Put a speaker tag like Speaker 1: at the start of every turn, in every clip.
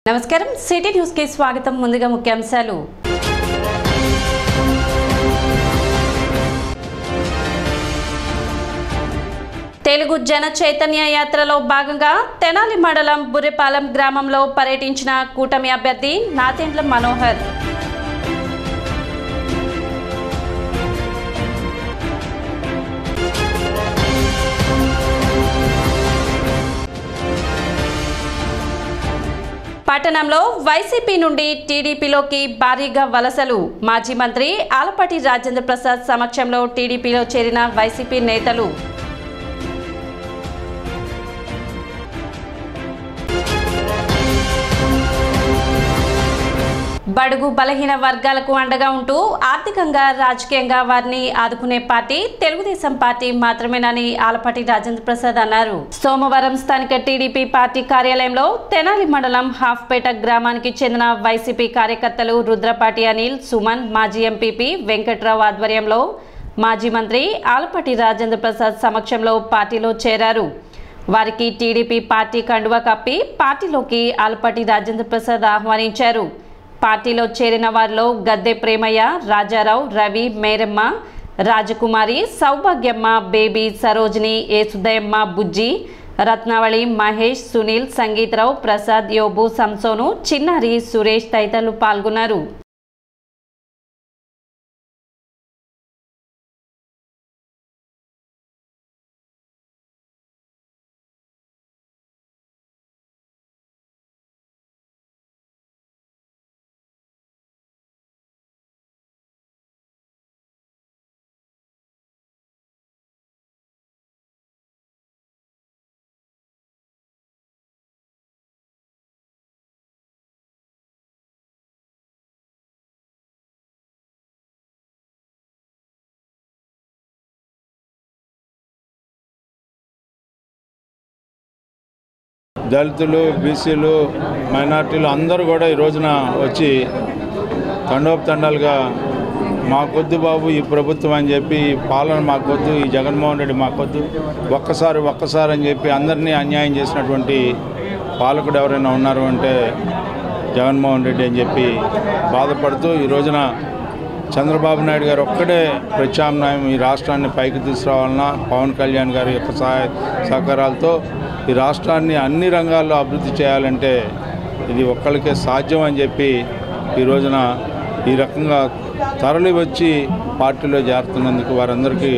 Speaker 1: నమస్కారం city news కి స్వాగతం ముందుగా ముఖ్యాంశాలు తెలుగు జన చైతన్య యాత్రలో భాగంగా తెనాలి మండలం బుర్రిపాలెం గ్రామంలో పర్యటించిన కూటమి అభ్యర్థి నాదెండ్ల మనోహర్ పట్టణంలో వైసీపీ నుండి టీడీపీలోకి భారీగా వలసలు మాజీ మంత్రి ఆలపాటి రాజేంద్ర ప్రసాద్ సమక్షంలో టీడీపీలో చేరిన వైసీపీ నేతలు బడుగు బలహీన వర్గాలకు అండగా ఉంటూ ఆర్థికంగా రాజకీయంగా వారిని ఆదుకునే పార్టీ తెలుగుదేశం పార్టీ మాత్రమేనని ఆలపాటి రాజేంద్ర ప్రసాద్ అన్నారు. సోమవారం స్థానిక టీడీపీ పార్టీ కార్యాలయంలో తెనాలి మండలం హాఫ్పేట గ్రామానికి చెందిన వైసీపీ కార్యకర్తలు రుద్రపాటి అనిల్, సుమన్, మాజీ ఎంపీపీ వెంకట్రావు ఆధ్వర్యంలో మాజీ మంత్రి ఆలపాటి రాజేంద్ర ప్రసాద్ సమక్షంలో పార్టీలో చేరారు. వారికి టీడీపీ పార్టీ కండువా కప్పి పార్టీలోకి ఆలపాటి రాజేంద్ర ప్రసాద్ ఆహ్వానించారు. పార్టీలో చేరిన వారిలో గద్దె ప్రేమయ్య, రాజారావు, రవి, మేరమ్మ, రాజకుమారి, సౌభాగ్యమ్మ, బేబీ, సరోజిని, ఏసుదయమ్మ, బుజ్జి, రత్నావళి, మహేష్, సునీల్, సంగీతరావు, ప్రసాద్, యోబు, సంసోను, చిన్నారి, సురేష్ తదితరులు పాల్గొన్నారు.
Speaker 2: దళితులు, బీసీలు, మైనార్టీలు అందరూ కూడా ఈ రోజున వచ్చి తండోపతండాలుగా మాకొద్దు బాబు ఈ ప్రభుత్వం అని చెప్పి, ఈ పాలన మాకొద్దు, ఈ జగన్మోహన్ రెడ్డి మాకొద్దు, ఒక్కసారి అని చెప్పి అందరినీ అన్యాయం చేసినటువంటి పాలకుడు ఎవరైనా ఉన్నారు అంటే జగన్మోహన్ రెడ్డి అని చెప్పి బాధపడుతూ ఈ రోజున చంద్రబాబు నాయుడు గారు ఒక్కడే ప్రత్యామ్నాయం ఈ రాష్ట్రాన్ని పైకి తీసుకురావాలన్నా పవన్ కళ్యాణ్ గారి యొక్క సహకారాలతో ఈ రాష్ట్రాన్ని అన్ని రంగాల్లో అభివృద్ధి చేయాలంటే ఇది ఒక్కరికే సాధ్యం అని చెప్పి ఈ రోజున ఈ రకంగా తరలి వచ్చి పార్టీలో చేరుతున్నందుకు వారందరికీ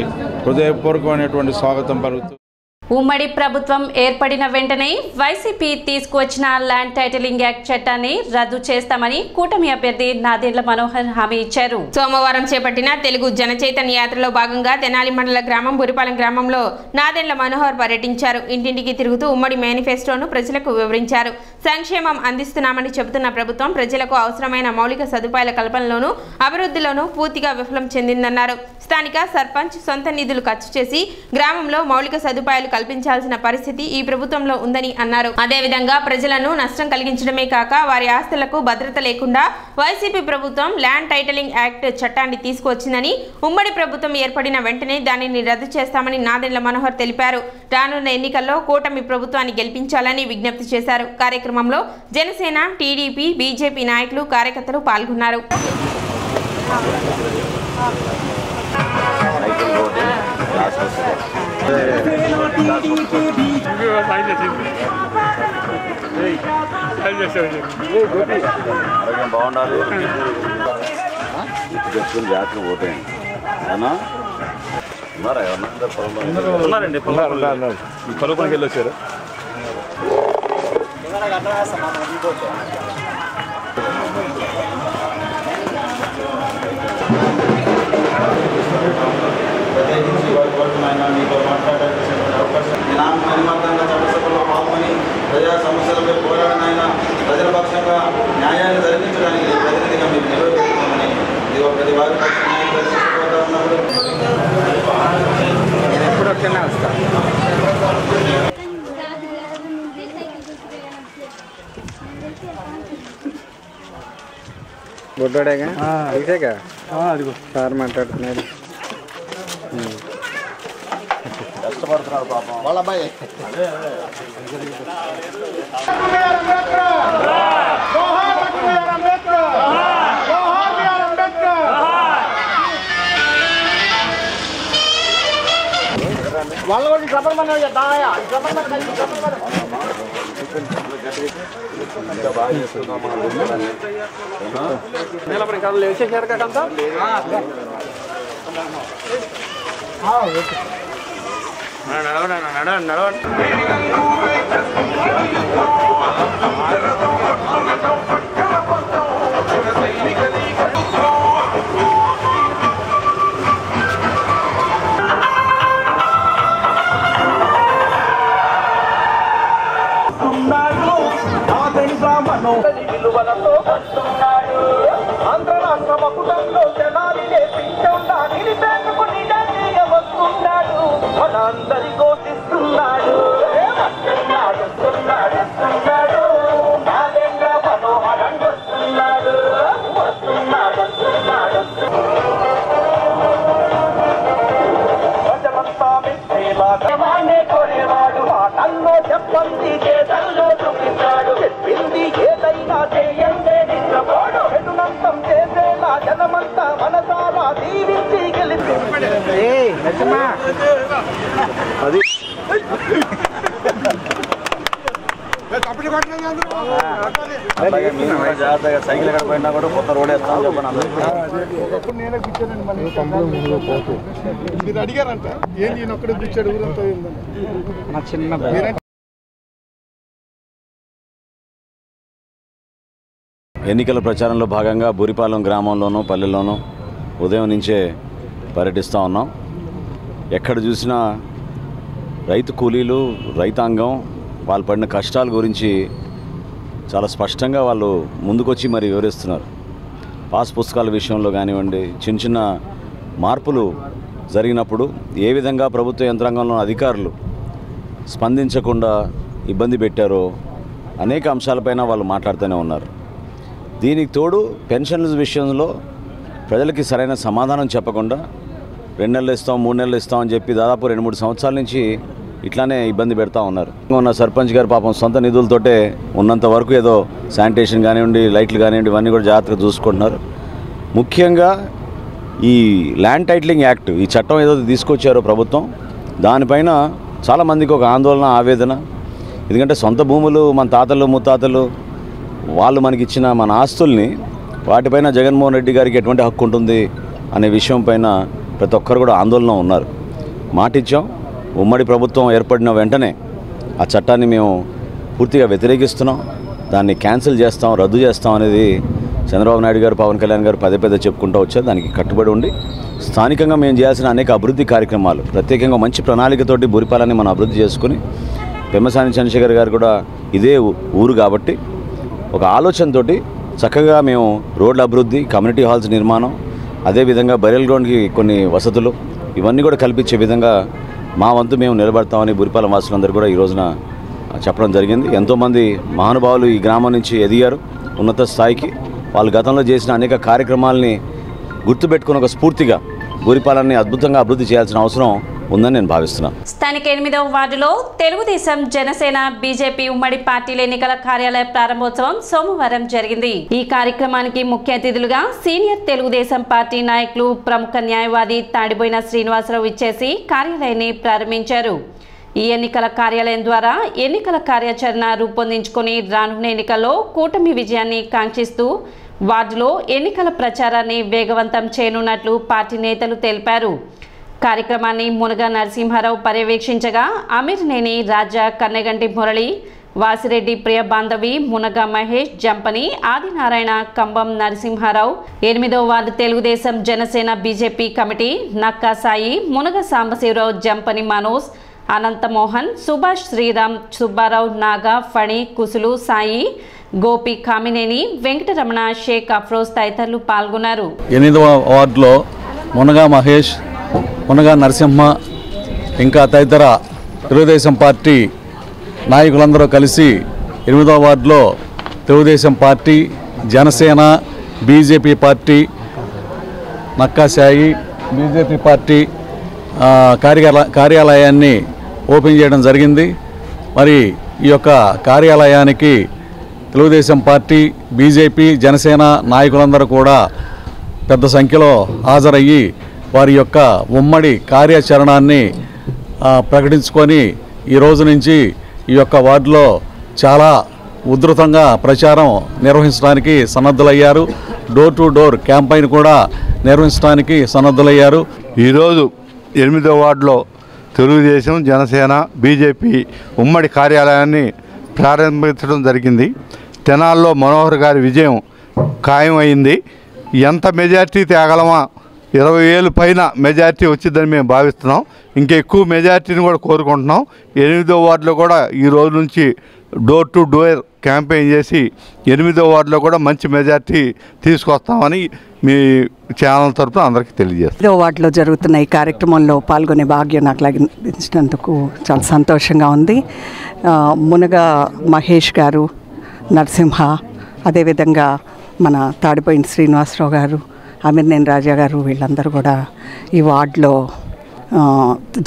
Speaker 2: హృదయపూర్వకమైనటువంటి స్వాగతం పలుకుతూ
Speaker 1: ఉమ్మడి ప్రభుత్వం ఏర్పడిన వెంటనే వైసీపీ తీసుకువచ్చిన ల్యాండ్ టైటిలింగ్ యాక్ట్ చట్టాన్ని రద్దు చేస్తామని కూటమి అభ్యర్థి నాదెండ్ల మనోహర్ హామీ ఇచ్చారు.
Speaker 3: సోమవారం చేపట్టిన తెలుగు జన చైతన్య యాత్రలో భాగంగా తెనాలి మండల గ్రామం బుర్రిపాలెం గ్రామంలో నాదెండ్ల మనోహర్ పర్యటించారు. ఇంటింటికి తిరుగుతూ ఉమ్మడి మేనిఫెస్టోను ప్రజలకు వివరించారు. సంక్షేమం అందిస్తున్నామని చెబుతున్న ప్రభుత్వం ప్రజలకు అవసరమైన మౌలిక సదుపాయాల కల్పనలోనూ అభివృద్ధిలోనూ పూర్తిగా విఫలం చెందిందన్నారు. స్థానిక సర్పంచ్ సొంత నిధులు ఖర్చు చేసి గ్రామంలో మౌలిక సదుపాయాలు కల్పించాల్సిన పరిస్థితి ఈ ప్రభుత్వంలో ఉందని అన్నారు. అదేవిధంగా ప్రజలను నష్టం కలిగించడమే కాక వారి ఆస్తులకు భద్రత లేకుండా వైసీపీ ప్రభుత్వం ల్యాండ్ టైటిలింగ్ యాక్ట్ చట్టాన్ని తీసుకువచ్చిందని, ఉమ్మడి ప్రభుత్వం ఏర్పడిన వెంటనే దానిని రద్దు చేస్తామని నాదెండ్ల మనోహర్ తెలిపారు. రానున్న ఎన్నికల్లో కూటమి ప్రభుత్వాన్ని గెలిపించాలని విజ్ఞప్తి చేశారు. కార్యక్రమంలో జనసేన, టీడీపీ, బీజేపీ నాయకులు, కార్యకర్తలు పాల్గొన్నారు.
Speaker 4: బాగుండాలి తెచ్చుకుని జాతర ఓటేయండి. ఉన్నారండి పొలంకి వెళ్ళొచ్చారు.
Speaker 5: చట్టసభలో పాల్గొని ప్రజా సమస్యలపై పోరాడినైనా ప్రజల పక్షంగా న్యాయాన్ని జరిగించడానికి ప్రతినిధిగా మీకు నిలబెట్టుకోమని ప్రతి వారి పక్ష న్యాయం దర్శించుకుంటూ ఉన్నప్పుడు నేను ఎప్పుడు వచ్చినా వస్తాను.
Speaker 6: బొడ్డోడేగా ఇదేగా అదిగో సార్ మాట్లాడుతున్నారు.
Speaker 4: కష్టపడుతున్నారు పాపం వాళ్ళ అబ్బాయి.
Speaker 7: విలువలతో పడుతున్నాడు ఆంధ్ర రాష్ట్ర మకుటంలో జనాలు నిలిపేందుకు నిజంగా వస్తున్నాడు మన అందరి ఘోషిస్తున్నాడు వస్తున్నాడు నాదేంద్ర మనోహరం వస్తున్నాడు ప్రజలంతా మెచ్చేలాగానే కొనేవాడు మాటల్లో చెప్పండి చేతల్లో చూపిస్తాడు చెప్పింది ఏదైనా చేయండి నిద్రపోడు ఎటునంతం చేసేలా జనమంతా మనసారా దీవించి గెలిపి
Speaker 4: జాగ్రత్తగా సైకిల్ ఎక్కడ పోయినా కూడా కొత్త రోడ్ వేస్తామని చెప్పండి
Speaker 8: మీరు అడిగారంట ఏం నేను ఒక్కడే కూర్చాడు ఊరంతా చిన్న
Speaker 4: ఎన్నికల ప్రచారంలో భాగంగా బూరిపాలెం గ్రామంలోనూ పల్లెల్లోనూ ఉదయం నుంచే పర్యటిస్తూ ఉన్నాం. ఎక్కడ చూసినా రైతు కూలీలు రైతాంగం వాళ్ళు పడిన కష్టాల గురించి చాలా స్పష్టంగా వాళ్ళు ముందుకొచ్చి మరి వివరిస్తున్నారు. పాస్ పుస్తకాల విషయంలో కానివ్వండి, చిన్న చిన్న మార్పులు జరిగినప్పుడు ఏ విధంగా ప్రభుత్వ యంత్రాంగంలో అధికారులు స్పందించకుండా ఇబ్బంది పెట్టారో అనేక అంశాలపైన వాళ్ళు మాట్లాడుతూనే ఉన్నారు. దీనికి తోడు పెన్షన్ల విషయంలో ప్రజలకి సరైన సమాధానం చెప్పకుండా 2 నెలలు ఇస్తాం 3 నెలలు ఇస్తామని చెప్పి దాదాపు 2-3 సంవత్సరాల నుంచి ఇట్లానే ఇబ్బంది పెడతా ఉన్నారు. ఉన్న సర్పంచ్ గారు పాపం సొంత నిధులతోటే ఉన్నంత వరకు ఏదో శానిటేషన్ కానివ్వండి, లైట్లు కానివ్వండి, ఇవన్నీ కూడా జాగ్రత్తగా చూసుకుంటున్నారు. ముఖ్యంగా ఈ ల్యాండ్ టైటిలింగ్ యాక్ట్, ఈ చట్టం ఏదో తీసుకొచ్చారో ప్రభుత్వం, దానిపైన చాలామందికి ఒక ఆందోళన, ఆవేదన. ఎందుకంటే సొంత భూములు మన తాతలు ముత్తాతలు వాళ్ళు మనకి ఇచ్చిన మన ఆస్తుల్ని వాటిపైన జగన్మోహన్ రెడ్డి గారికి ఎటువంటి హక్కు ఉంటుంది అనే విషయం పైన ప్రతి ఒక్కరు కూడా ఆందోళన ఉన్నారు. మాటిచ్చాం, ఉమ్మడి ప్రభుత్వం ఏర్పడిన వెంటనే ఆ చట్టాన్ని మేము పూర్తిగా వ్యతిరేకిస్తున్నాం, దాన్ని క్యాన్సిల్ చేస్తాం, రద్దు చేస్తాం అనేది చంద్రబాబు నాయుడు గారు, పవన్ కళ్యాణ్ గారు పదే చెప్పుకుంటూ వచ్చారు. దానికి కట్టుబడి ఉండి స్థానికంగా మేము చేయాల్సిన అనేక అభివృద్ధి కార్యక్రమాలు, ప్రత్యేకంగా మంచి ప్రణాళికతోటి బూరిపాలెన్ని మనం అభివృద్ధి చేసుకుని, పెమ్మసాని చంద్రశేఖర్ గారు కూడా ఇదే ఊరు కాబట్టి ఒక ఆలోచనతోటి చక్కగా మేము రోడ్ల అభివృద్ధి, కమ్యూనిటీ హాల్స్ నిర్మాణం, అదేవిధంగా బరియల్ గ్రౌండ్కి కొన్ని వసతులు ఇవన్నీ కూడా కల్పించే విధంగా మా వంతు మేము నిలబడతామని బూరిపాలెం వాసులందరూ కూడా ఈ రోజున చెప్పడం జరిగింది. ఎంతోమంది మహానుభావులు ఈ గ్రామం నుంచి ఎదిగారు ఉన్నత స్థాయికి. వాళ్ళు గతంలో చేసిన అనేక కార్యక్రమాలని గుర్తుపెట్టుకుని ఒక స్ఫూర్తిగా బూరిపాలెన్ని అద్భుతంగా అభివృద్ధి చేయాల్సిన అవసరం ఉందని నేను భావిస్తున్నాను.
Speaker 1: స్థానిక 8వ వార్డులో తెలుగుదేశం, జనసేన, బీజేపీ ఉమ్మడి పార్టీల ఎన్నికల కార్యాలయ ప్రారంభోత్సవం సోమవారం జరిగింది. ఈ కార్యక్రమానికి ముఖ్య అతిథులుగా సీనియర్ తెలుగుదేశం పార్టీ నాయకులు, ప్రముఖ న్యాయవాది తాడిబోయిన శ్రీనివాసరావు ఇచ్చేసి కార్యాలయాన్ని ప్రారంభించారు. ఈ ఎన్నికల కార్యాలయం ద్వారా ఎన్నికల కార్యాచరణ రూపొందించుకొని రానున్న ఎన్నికల్లో కూటమి విజయాన్ని కాంక్షిస్తూ వార్డులో ఎన్నికల ప్రచారాన్ని వేగవంతం చేయనున్నట్లు పార్టీ నేతలు తెలిపారు. కార్యక్రమాన్ని మునగ నరసింహారావు పర్యవేక్షించగా అమీర్నేని రాజా, కన్నెగంటి మురళి, వాసిరెడ్డి ప్రియ బాంధవి, మునగ మహేష్, జంపని, ఆదినారాయణ, కంబం నరసింహారావు, 8వ ward Telugu Desam, Janasena, BJP committee Nakka Sai, మునగ సాంబశివరావు, జంపని మనోజ్, అనంతమోహన్, సుభాష్, శ్రీరామ్, సుబ్బారావు, నాగా, ఫణి, కుసులు, సాయి, గోపి, కామినేని, వెంకటరమణ, షేక్ అఫ్రోజ్ తదితరులు పాల్గొన్నారు.
Speaker 9: 8వ వార్డులో మునగ మహేష్, మునగ నరసింహ ఇంకా తదితర తెలుగుదేశం పార్టీ నాయకులందరూ కలిసి 8వ వార్డులో Telugu Desam party, Janasena, BJP party Nakkasai, BJP party కార్యాలయాన్ని ఓపెన్ చేయడం జరిగింది. మరి ఈ యొక్క కార్యాలయానికి తెలుగుదేశం పార్టీ, బీజేపీ, జనసేన నాయకులందరూ కూడా పెద్ద సంఖ్యలో హాజరయ్యి వారి యొక్క ఉమ్మడి కార్యాచరణాన్ని ప్రకటించుకొని ఈ రోజు నుంచి ఈ యొక్క వార్డులో చాలా ఉధృతంగా ప్రచారం నిర్వహించడానికి సన్నద్ధులయ్యారు. డోర్ టు డోర్ క్యాంపైన్ కూడా నిర్వహించడానికి సన్నద్ధులయ్యారు.
Speaker 10: ఈరోజు 8వ వార్డులో తెలుగుదేశం, జనసేన, బీజేపీ ఉమ్మడి కార్యాలయాన్ని ప్రారంభించడం జరిగింది. తెనాల్లో మనోహర్ గారి విజయం ఖాయమైంది. ఎంత మెజార్టీ తేగలమా, 20,000 పైన మెజార్టీ వచ్చిందని మేము భావిస్తున్నాం. ఇంకా ఎక్కువ మెజార్టీని కూడా కోరుకుంటున్నాం. 8వ వార్డులో కూడా ఈ రోజు నుంచి డోర్ టు డోర్ క్యాంపెయిన్ చేసి 8వ వార్డులో కూడా మంచి మెజార్టీ తీసుకొస్తామని మీ ఛానల్ తరఫున అందరికీ తెలియజేస్తాం.
Speaker 11: 8వ వార్డులో జరుగుతున్న ఈ కార్యక్రమంలో పాల్గొనే భాగ్యం నాకు లభించినందుకు చాలా సంతోషంగా ఉంది. మునగ మహేష్ గారు, నరసింహ, అదేవిధంగా మన తాడిపోయిన శ్రీనివాసరావు గారు, అమీర్నేని రాజా గారు, వీళ్ళందరూ కూడా ఈ వార్డులో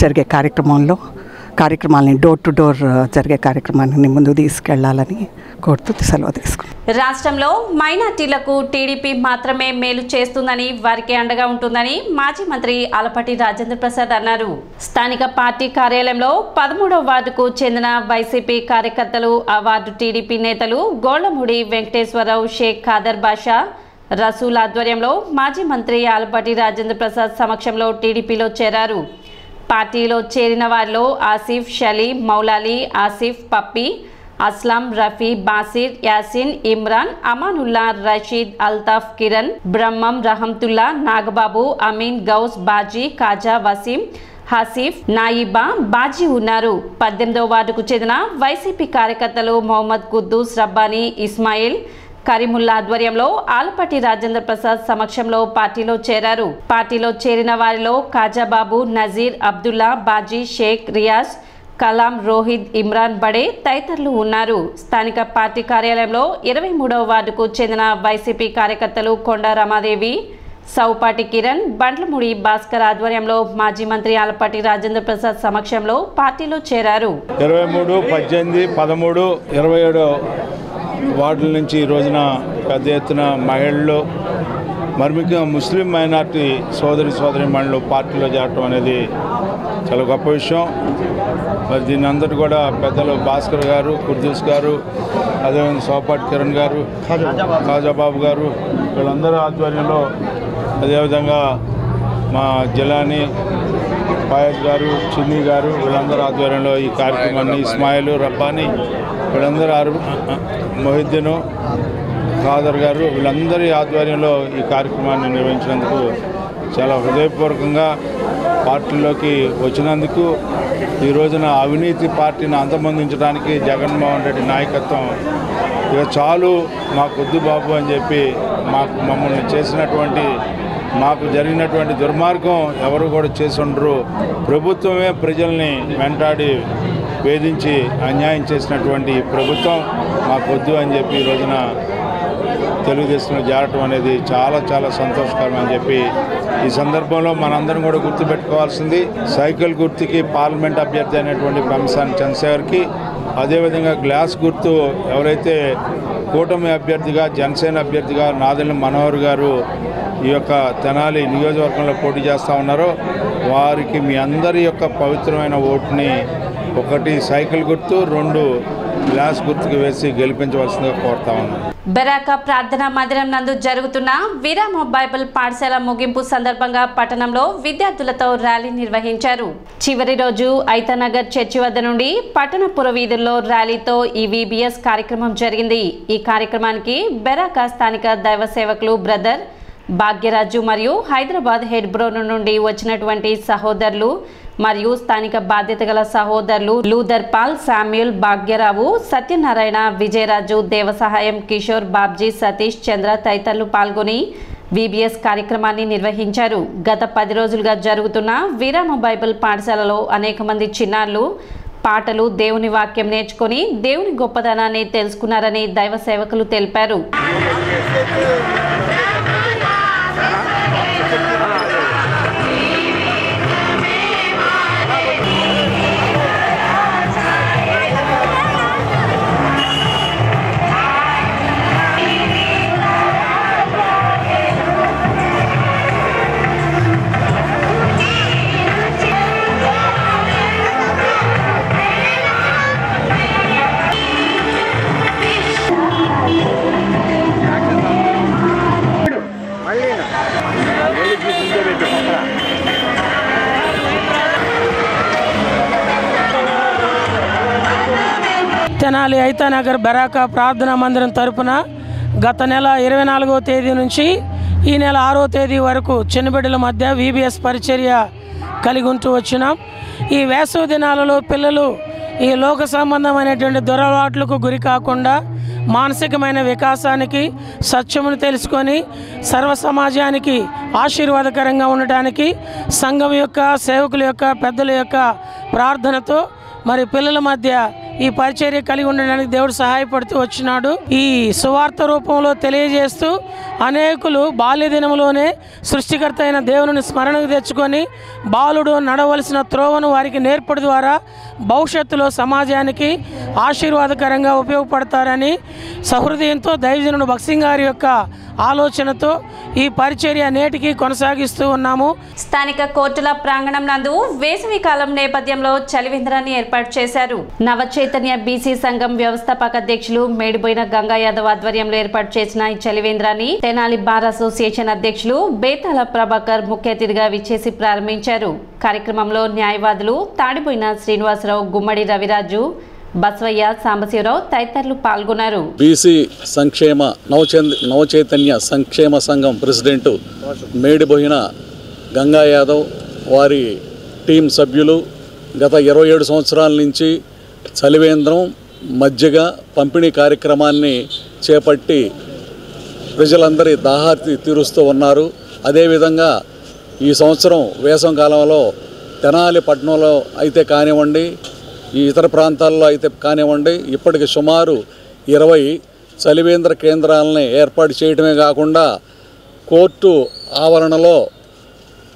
Speaker 11: జరిగే కార్యక్రమాలని డోర్ టు డోర్ జరిగే కార్యక్రమాన్ని ముందుకు తీసుకెళ్లాలని కోరుతూ సెలవు తీసుకున్నాం.
Speaker 1: రాష్ట్రంలో మైనార్టీలకు టీడీపీ మాత్రమే మేలు చేస్తుందని, వారికి అండగా ఉంటుందని మాజీ మంత్రి ఆలపాటి రాజేంద్ర ప్రసాద్ అన్నారు. స్థానిక పార్టీ కార్యాలయంలో 13వ వార్డుకు చెందిన వైసీపీ కార్యకర్తలు, ఆ వార్డు టీడీపీ నేతలు గోళ్లమూడి వెంకటేశ్వరరావు, షేక్ ఖాదర్ బాషా, రసూల్ ఆధ్వర్యంలో మాజీ మంత్రి ఆలపాటి రాజేంద్ర ప్రసాద్ సమక్షంలో టీడీపీలో చేరారు. పార్టీలో చేరిన వారిలో ఆసిఫ్, షలీం, మౌలాలి, ఆసిఫ్, పప్పి, అస్లాం, రఫీ, బాసిర్, యాసిన్, ఇమ్రాన్, అమానుల్లా, రషీద్, అల్తాఫ్, కిరణ్, బ్రహ్మం, రహంతుల్లా, నాగబాబు, అమీన్, గౌస్, బాజీ, కాజా, వసీం, హసీఫ్, నాయిబా, బాజీ ఉన్నారు. 18వ వార్డుకు చెందిన వైసీపీ కార్యకర్తలు మొహమ్మద్ కుద్దూస్, రబ్బానీ, ఇస్మాయిల్, కరీముల్లా ఆధ్వర్యంలో ఆలపాటి రాజేంద్ర ప్రసాద్ సమక్షంలో పార్టీలో చేరారు. పార్టీలో చేరిన వారిలో కాజాబాబు, నజీర్, అబ్దుల్లా, బాజీ, షేక్, రియాజ్, కలాం, రోహిత్, ఇమ్రాన్, బడే తదితరులు ఉన్నారు. స్థానిక పార్టీ కార్యాలయంలో 23వ వార్డుకు చెందిన వైసీపీ కార్యకర్తలు కొండ రమాదేవి, సౌపాటి కిరణ్, బండ్లమూడి భాస్కర్ ఆధ్వర్యంలో మాజీ మంత్రి ఆలపాటి రాజేంద్ర ప్రసాద్ సమక్షంలో పార్టీలో చేరారు.
Speaker 2: 23, 18, 13, 27 వార్డుల నుంచి ఈ రోజున పెద్ద ఎత్తున మహిళలు, మరి ముఖ్యంగా ముస్లిం మైనార్టీ సోదరిమణులు పార్టీలో చేరటం అనేది చాలా గొప్ప విషయం. మరి దీని అందరూ కూడా పెద్దలు భాస్కర్ గారు, కుర్దూస్ గారు, అదేవిధంగా సోపాటి కిరణ్ గారు, కాజాబాబు గారు, వీళ్ళందరూ ఆధ్వర్యంలో, అదేవిధంగా మా జిలానీ, ఫాయజ్ గారు, చిన్ని గారు, వీళ్ళందరూ ఆధ్వర్యంలో ఈ కార్యక్రమాన్ని, ఇస్మాయిల్, రబ్బానీ, వీళ్ళందరూ, మొహిద్దీను, ఖాదర్ గారు, వీళ్ళందరి ఆధ్వర్యంలో ఈ కార్యక్రమాన్ని నిర్వహించినందుకు చాలా హృదయపూర్వకంగా పార్టీలోకి వచ్చినందుకు, ఈ రోజున అవినీతి పార్టీని అంతమొందించడానికి జగన్మోహన్ రెడ్డి నాయకత్వం ఇక చాలు మాకొద్దు బాబు అని చెప్పి మమ్మల్ని చేసినటువంటి, మాకు జరిగినటువంటి దుర్మార్గం ఎవరు కూడా చేసి ఉండరు. ప్రభుత్వమే ప్రజల్ని వెంటాడి వేధించి అన్యాయం చేసినటువంటి ప్రభుత్వం మాకొద్దు అని చెప్పి ఈ రోజున తెలుగుదేశంలో చేరటం అనేది చాలా చాలా సంతోషకరం అని చెప్పి ఈ సందర్భంలో మనందరం కూడా గుర్తుపెట్టుకోవాల్సింది, సైకిల్ గుర్తుకి పార్లమెంట్ అభ్యర్థి అయినటువంటి పెంసాని చంద్రశేఖర్కి, అదేవిధంగా గ్లాస్ గుర్తు ఎవరైతే కూటమి అభ్యర్థిగా, జనసేన అభ్యర్థిగా నాదెళ్ల మనోహర్ గారు ఈ యొక్క తెనాలి నియోజకవర్గంలో పోటీ చేస్తూ ఉన్నారో వారికి మీ అందరి యొక్క పవిత్రమైన ఓటుని 1 సైకిల్ గుర్తు, 2 గ్లాస్ గుర్తుకు వేసి గెలిపించవలసిందిగా కోరుతా ఉన్నాను.
Speaker 1: బెరాక ప్రార్థనా మందిరం నందు జరుగుతున్న విరామ బైబిల్ పాఠశాల ముగింపు సందర్భంగా పట్టణంలో విద్యార్థులతో ర్యాలీ నిర్వహించారు. చివరి రోజు ఐతానగర్ చర్చి వద్ద నుండి పట్టణ పురవీధుల్లో ర్యాలీతో ఈ VBS కార్యక్రమం జరిగింది. ఈ కార్యక్రమానికి బెరాక స్థానిక దైవ సేవకులు బ్రదర్ భాగ్యరాజు మరియు హైదరాబాద్ హెడ్ బ్రోన్ నుండి వచ్చినటువంటి సహోదరులు మరియు స్థానిక బాధ్యత గల సహోదరులు Luther Paul, Samuel, Bhagyarao, Satyanarayana, Vijayaraju, Devasahayam, Kishore, Babji, Satish, Chandra తదితరులు పాల్గొని VBS కార్యక్రమాన్ని నిర్వహించారు. గత 10 రోజులుగా జరుగుతున్న విరామ బైబిల్ పాఠశాలలో అనేక మంది చిన్నారులు పాటలు, దేవుని వాక్యం నేర్చుకొని దేవుని గొప్పదనాన్ని తెలుసుకున్నారని దైవ సేవకులు తెలిపారు.
Speaker 12: తెనాలి ఐతానగర్ బెరాకా ప్రార్థనా మందిరం తరపున గత నెల 24వ తేదీ నుంచి ఈ నెల 6వ తేదీ వరకు చిన్నబిడ్డల మధ్య VBS పరిచర్య కలిగి ఉంటూ వచ్చినాం. ఈ వేసవి దినాలలో పిల్లలు ఈ లోక సంబంధమైనటువంటి దురలవాట్లకు గురి కాకుండా మానసికమైన వికాసానికి, సత్యమును తెలుసుకొని సర్వ సమాజానికి ఆశీర్వాదకరంగా ఉండటానికి సంఘం యొక్క, సేవకుల యొక్క, పెద్దల యొక్క ప్రార్థనతో మరి పిల్లల మధ్య ఈ పరిచర్య కలిగి ఉండడానికి దేవుడు సహాయపడుతూ వచ్చినాడు. ఈ సువార్త రూపంలో తెలియజేస్తూ అనేకులు బాల్య దినములోనే సృష్టికర్త అయిన దేవుని స్మరణకు తెచ్చుకొని బాలుడు నడవలసిన త్రోవను వారికి నేర్పడి ద్వారా భవిష్యత్తులో సమాజానికి ఆశీర్వాదకరంగా ఉపయోగపడతారని సహృదయంతో దైవజనుడు భక్సింగ్ గారి యొక్క ఆలోచనతో ఈ పరిచర్య నేటికి కొనసాగిస్తూ ఉన్నాము.
Speaker 1: స్థానిక కోర్టుల ప్రాంగణం నందు వేసవి కాలం నేపథ్యంలో చలివేంద్రాన్ని ఏర్పాటు చేశారు. నవచైతన్య బీసీ సంఘం వ్యవస్థాపక అధ్యక్షులు మేడిపోయిన గంగా యాదవ్ ఆధ్వర్యంలో ఏర్పాటు చేసిన ఈ చలివేంద్రాన్ని తెనాలి బార్ అసోసియేషన్ అధ్యక్షులు బేతాల ప్రభాకర్ ముఖ్య అతిథిగా విచ్చేసి ప్రారంభించారు. కార్యక్రమంలో న్యాయవాదులు తాడిపోయిన శ్రీనివాసరావు, గుమ్మడి రవిరాజు, బసవయ్య, సాంబశివరావు తదితరులు పాల్గొన్నారు.
Speaker 9: బీసీ సంక్షేమ నవచైతన్య సంక్షేమ సంఘం ప్రెసిడెంట్ మేడిపోయిన గంగా యాదవ్ వారి టీం సభ్యులు గత 27 సంవత్సరాల నుంచి చలివేంద్రం, మజ్జిగ పంపిణీ కార్యక్రమాన్ని చేపట్టి ప్రజలందరి దాహార్తి తీరుస్తూ ఉన్నారు. అదేవిధంగా ఈ సంవత్సరం వేసవి కాలంలో తెనాలి పట్టణంలో అయితే కానివ్వండి, ఈ ఇతర ప్రాంతాల్లో అయితే కానివ్వండి, ఇప్పటికి సుమారు 20 చలివేంద్ర కేంద్రాలని ఏర్పాటు చేయడమే కాకుండా కోర్టు ఆవరణలో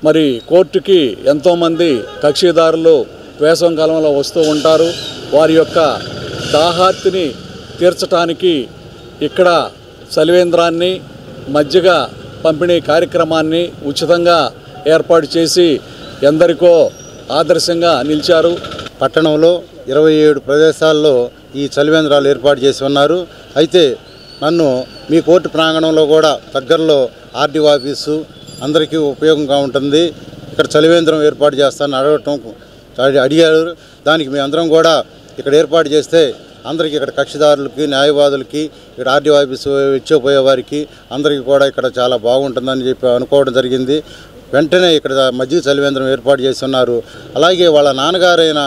Speaker 9: మరి కోర్టుకి ఎంతోమంది కక్షిదారులు వేసవి కాలంలో వస్తూ ఉంటారు. వారి యొక్క దాహార్తిని తీర్చడానికి ఇక్కడ చలివేంద్రాన్ని, మజ్జిగ పంపిణీ కార్యక్రమాన్ని ఉచితంగా ఏర్పాటు చేసి ఎందరికో ఆదర్శంగా నిలిచారు.
Speaker 13: పట్టణంలో 27 ప్రదేశాల్లో ఈ చలివేంద్రాలు ఏర్పాటు చేసి ఉన్నారు. అయితే నన్ను మీ కోర్టు ప్రాంగణంలో కూడా దగ్గరలో ఆర్డీఓ ఆఫీసు అందరికీ ఉపయోగంగా ఉంటుంది, ఇక్కడ చలివేంద్రం ఏర్పాటు చేస్తానని అడిగారు. దానికి మేము అందరం కూడా ఇక్కడ ఏర్పాటు చేస్తే అందరికీ ఇక్కడ కక్షిదారులకి, న్యాయవాదులకి, ఇక్కడ ఆర్డీఓ ఆఫీసు ఇచ్చిపోయే వారికి అందరికీ కూడా ఇక్కడ చాలా బాగుంటుందని చెప్పి అనుకోవడం జరిగింది. వెంటనే ఇక్కడ మజ్జిగ చలివేంద్రం ఏర్పాటు చేసి ఉన్నారు. అలాగే వాళ్ళ నాన్నగారైన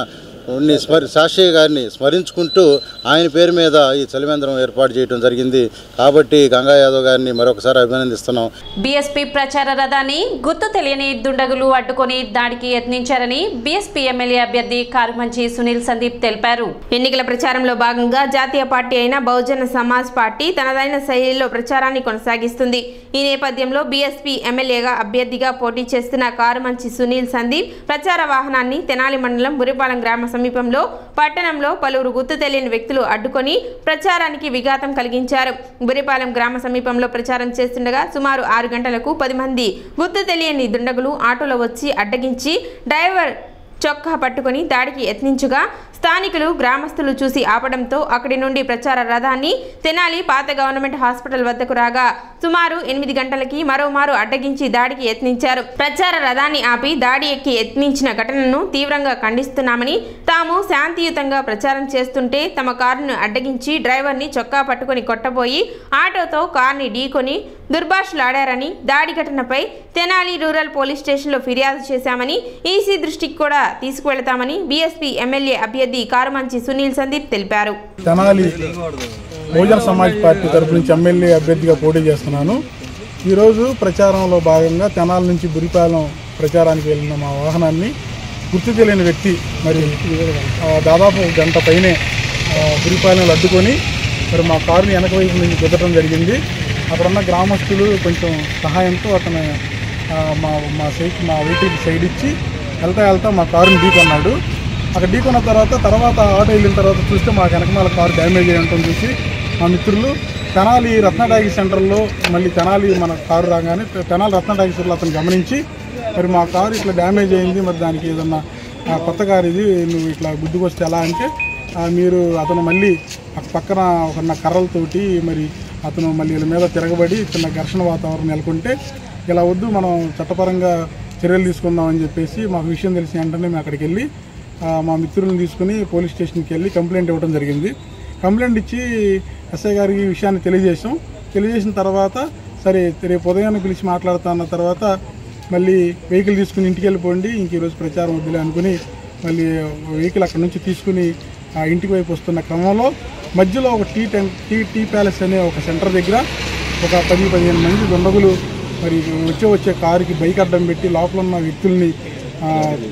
Speaker 13: శాస్త్రయ్య గారిని స్మరించుకుంటూ ఆయన పేరు మీద ఈ చలివేంద్రం ఏర్పాటు చేయడం జరిగింది. కాబట్టి గంగా యాదవ్ గారిని మరొకసారి అభినందిస్తున్నాం.
Speaker 1: బీఎస్పీ ప్రచార రథాన్ని గుర్తు తెలియని దుండగులు అడ్డుకొని దాడికి యత్నించారని బీఎస్పీ ఎమ్మెల్యే అభ్యర్థి కారుమంచి సునీల్ సందీప్ తెలిపారు.
Speaker 3: ఎన్నికల ప్రచారంలో భాగంగా జాతీయ పార్టీ అయిన బహుజన సమాజ్ పార్టీ తనదైన శైలిలో ప్రచారాన్ని కొనసాగిస్తుంది. ఈ నేపథ్యంలో బీఎస్పీ ఎమ్మెల్యేగా అభ్యర్థిగా పోటీ చేస్తున్న కారుమంచి సునీల్ సందీప్ ప్రచార వాహనాన్ని తెనాలి మండలం బురిపాలెం గ్రామ సమీపంలో పట్టణంలో పలువురు గుర్తు తెలియని వ్యక్తులు అడ్డుకొని ప్రచారానికి విఘాతం కలిగించారు. బురిపాలెం గ్రామ సమీపంలో ప్రచారం చేస్తుండగా సుమారు 6 గంటలకు 10 మంది గుర్తు తెలియని దుండగులు ఆటోలో వచ్చి అడ్డగించి డ్రైవర్ చొక్కా పట్టుకొని దాడికి యత్నించగా స్థానికులు, గ్రామస్తులు చూసి ఆపడంతో అక్కడి నుండి ప్రచార రథాన్ని తెనాలి పాత గవర్నమెంట్ హాస్పిటల్ వద్దకు రాగా సుమారు 8 గంటలకి మరోమారు అడ్డగించి దాడికి యత్నించారు. ప్రచార రథాన్ని ఆపి దాడి ఎక్కి యత్నించిన ఘటనను తీవ్రంగా ఖండిస్తున్నామని, తాము శాంతియుతంగా ప్రచారం చేస్తుంటే తమ కారును అడ్డగించి డ్రైవర్ని చొక్కా పట్టుకొని కొట్టబోయి ఆటోతో కార్ని ఢీకొని దుర్భాషలాడారని, దాడి ఘటనపై తెనాలి రూరల్ పోలీస్ స్టేషన్లో ఫిర్యాదు చేశామని, ఈసీ దృష్టికి కూడా తీసుకువెళతామని బీఎస్పీ ఎమ్మెల్యే అభ్యర్థి కారుమంచి సునీల్ సందీప్ తెలిపారు.
Speaker 8: తెనాలి బహుజన సమాజ్ పార్టీ తరపు నుంచి ఎమ్మెల్యే అభ్యర్థిగా పోటీ చేస్తున్నాను. ఈరోజు ప్రచారంలో భాగంగా తెనాలి నుంచి బురిపాలెం ప్రచారానికి వెళ్ళిన మా వాహనాన్ని గుర్తు తెలియని వ్యక్తి మరి దాదాపు గంట పైనే బురిపాలెంలో అడ్డుకొని మరి మా కారుని వెనక వైపు నుంచి గుద్దటం జరిగింది. అక్కడున్న గ్రామస్తులు కొంచెం సహాయంతో అతను మా వెహికల్కి సైడ్ ఇచ్చి వెళ్తా మా కారుని ఢీకొన్నాడు. అక్కడ ఢీకొన్న తర్వాత ఆటో వెళ్ళిన తర్వాత చూస్తే మా వెనకమాల కారు డ్యామేజ్ అయ్యి ఉంటుంది చూసి మా మిత్రులు తెనాలి రత్నటాగి సెంటర్లో మళ్ళీ తెనాలి మన కారు రాగానే తెనాలి రత్నటాగి సెంటర్లో అతను గమనించి మరి మా కారు ఇట్లా డ్యామేజ్ అయింది, మరి దానికి ఏదన్నా కొత్త కారు ఇది, నువ్వు ఇట్లా గుద్దుకొస్తే ఎలా అంటే మీరు అతను మళ్ళీ పక్కన ఒక కర్రలతోటి మరి అతను మళ్ళీ వీళ్ళ మీద తిరగబడి చిన్న ఘర్షణ వాతావరణం నెలకొంటే ఇలా వద్దు, మనం చట్టపరంగా చర్యలు తీసుకుందామని చెప్పేసి మాకు విషయం తెలిసిన వెంటనే మేము అక్కడికి వెళ్ళి మా మిత్రులను తీసుకుని పోలీస్ స్టేషన్కి వెళ్ళి కంప్లైంట్ ఇవ్వడం జరిగింది. కంప్లైంట్ ఇచ్చి ఎస్ఐ గారికి ఈ విషయాన్ని తెలియజేసిన తర్వాత సరే రేపు ఉదయాన్ని పిలిచి మాట్లాడుతా అన్న తర్వాత మళ్ళీ వెహికల్ తీసుకుని ఇంటికి వెళ్ళిపోండి, ఇంక ఈరోజు ప్రచారం వద్దులే అనుకుని మళ్ళీ వెహికల్ అక్కడ నుంచి తీసుకుని ఆ ఇంటికి వైపు వస్తున్న క్రమంలో మధ్యలో ఒక టీ ప్యాలెస్ అనే ఒక సెంటర్ దగ్గర ఒక 10-15 మంది దుండగులు మరి వచ్చే కారుకి బైక్ అడ్డం పెట్టి లోపల ఉన్న వ్యక్తుల్ని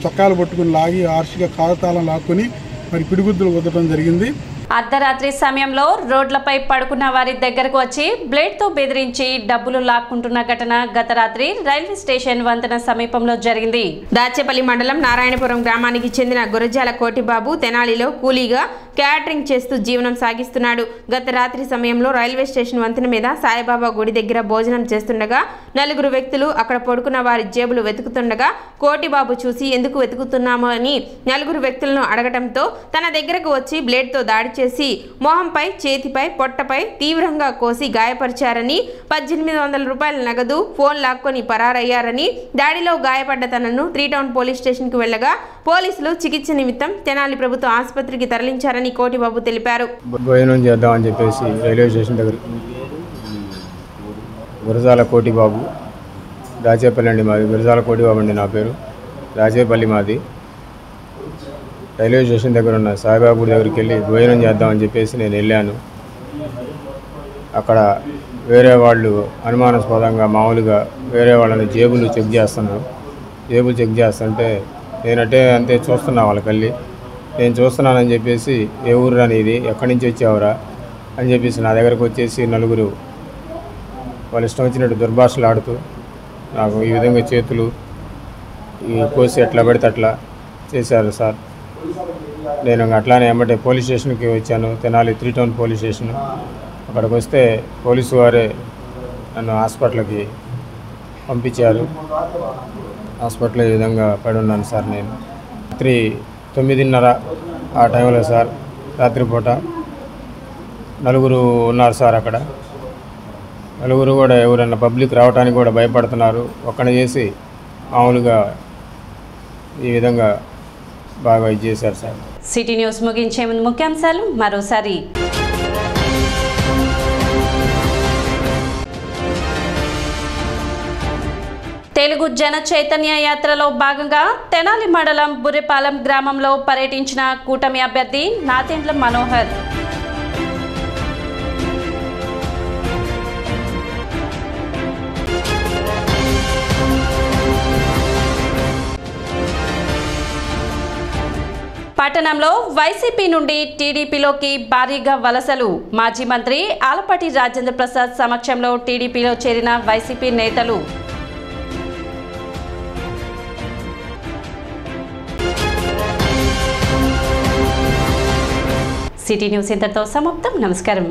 Speaker 8: చొక్కాలు పట్టుకుని లాగి హార్ష్గా కారు తాళం లాక్కుని మరి పిడిగుద్దులు వదలడం జరిగింది.
Speaker 1: అర్ధరాత్రి సమయంలో రోడ్లపై పడుకున్న వారి దగ్గరకు వచ్చి బ్లేడ్తో బెదిరించి డబ్బులు లాక్కుంటున్న ఘటన గత రాత్రి రైల్వే స్టేషన్ వంతెన సమీపంలో జరిగింది.
Speaker 3: దాచేపల్లి మండలం నారాయణపురం గ్రామానికి చెందిన గురజాల కోటిబాబు తెనాలిలో కూలీగా క్యాటరింగ్ చేస్తూ జీవనం సాగిస్తున్నాడు. గత రాత్రి సమయంలో రైల్వే స్టేషన్ వంతెన మీద సాయిబాబా గుడి దగ్గర భోజనం చేస్తుండగా 4 వ్యక్తులు అక్కడ పడుకున్న వారి జేబులు వెతుకుతుండగా కోటిబాబు చూసి ఎందుకు వెతుకుతున్నామో అని 4 వ్యక్తులను అడగటంతో తన దగ్గరకు వచ్చి బ్లేడ్తో దాడి చేసి మొహంపై, చేతిపై, పొట్టపై తీవ్రంగా కోసి గాయపరిచారని 1800 రూపాయల నగదు, ఫోన్ లాక్కొని పరారయ్యారని, దాడిలో గాయపడ్డ తనను 3 టౌన్ పోలీస్ స్టేషన్కు వెళ్లగా పోలీసులు చికిత్స నిమిత్తం తెనాలి ప్రభుత్వ ఆసుపత్రికి తరలించారని కోటిబాబు తెలిపారు.
Speaker 14: భోజనం చేద్దామని చెప్పేసి రైల్వే స్టేషన్ దగ్గర గురజాల కోటిబాబు, దాచేపల్లి అండి మాది. గురజాల కోటిబాబు అండి నా పేరు. దాచేపల్లి మాది. రైల్వే స్టేషన్ దగ్గర ఉన్న సాయిబాబా గుడి దగ్గరికి వెళ్ళి భోజనం చేద్దామని చెప్పేసి నేను వెళ్ళాను. అక్కడ వేరే వాళ్ళు అనుమానాస్పదంగా మామూలుగా వేరే వాళ్ళని జేబులు చెక్ చేస్తున్నారు. జేబులు చెక్ చేస్తుంటే నేనంటే అంతే చూస్తున్నా వాళ్ళకెళ్ళి. నేను చూస్తున్నానని చెప్పేసి ఏ ఊరు అనేది, ఎక్కడి నుంచి వచ్చావురా అని చెప్పేసి నా దగ్గరకు వచ్చేసి 4 వాళ్ళు ఇష్టం వచ్చినట్టు దుర్భాషలు ఆడుతూ నాకు ఈ విధంగా చేతులు ఈ కోసి ఎట్లా పెడితే అట్లా చేశారు సార్. నేను అట్లానే ఏమంటే పోలీస్ స్టేషన్కి వచ్చాను, తెనాలి 3 టౌన్ పోలీస్ స్టేషన్. అక్కడికి వస్తే పోలీసు వారే నన్ను హాస్పిటల్కి పంపించారు. హాస్పిటల్లో ఈ విధంగా పడి ఉన్నాను సార్. నేను రాత్రి 9:30 ఆ టైంలో సార్, రాత్రిపూట 4 ఉన్నారు సార్ అక్కడ. 4 కూడా ఎవరన్నా పబ్లిక్ రావడానికి కూడా భయపడుతున్నారు. ఒక్కనే చేసి మామూలుగా ఈ విధంగా బాగా ఇది చేశారు సార్.
Speaker 1: సిటీ న్యూస్ ముగించే ముందు ముఖ్యాంశాలు మరోసారి. తెలుగు జన చైతన్య యాత్రలో భాగంగా తెనాలి మండలం బుర్రిపాలెం గ్రామంలో పర్యటించిన కూటమి అభ్యర్థి నాదెండ్ల మనోహర్. పట్టణంలో వైసీపీ నుండి టీడీపీలోకి భారీగా వలసలు. మాజీ మంత్రి ఆలపాటి రాజేంద్ర ప్రసాద్ సమక్షంలో టీడీపీలో చేరిన వైసీపీ నేతలు. సిటీ న్యూస్ ఇంతటితో సమాప్తం. నమస్కారం.